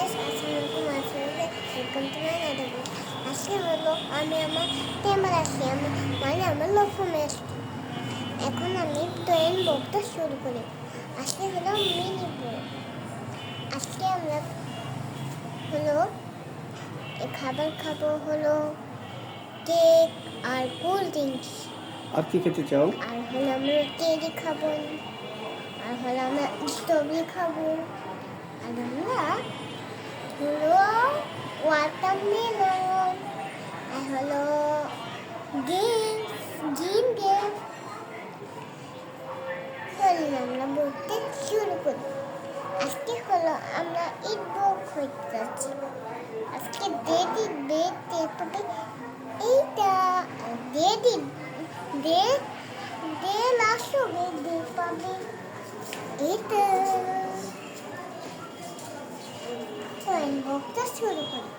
Guys, আসসালামু আলাইকুম। Welcome to my another video. আজকে হলো আমি আমার ক্যামেরা আসছি, আমার লক্ষ্যমে আসছি। এখন আমি ট্রেন বকটা শুরু করি। আজকে হলো মিনি ব্লগ। আজকে আমরা হলো খাবার খাবো, হলো কেক আর কোল্ড ড্রিঙ্কস। আর কি খেতে চাও? আর হলো আমরা কেক খাবো, আর হলো আমরা স্ট্রবেরি খাবো, আর আমরা হলো ওয়াটারমেলন, আর হলো গ্রিন গ্রেপ। চলুন আমরা বলতে শুরু করি। আজকে হলো আমরা ঈদ ভোগ হইতে যাচ্ছি। আজকে দেখতে তবে এইটা দেদি দে দে আসবে, দে পাবে এটা। ভোগটা শুরু করি।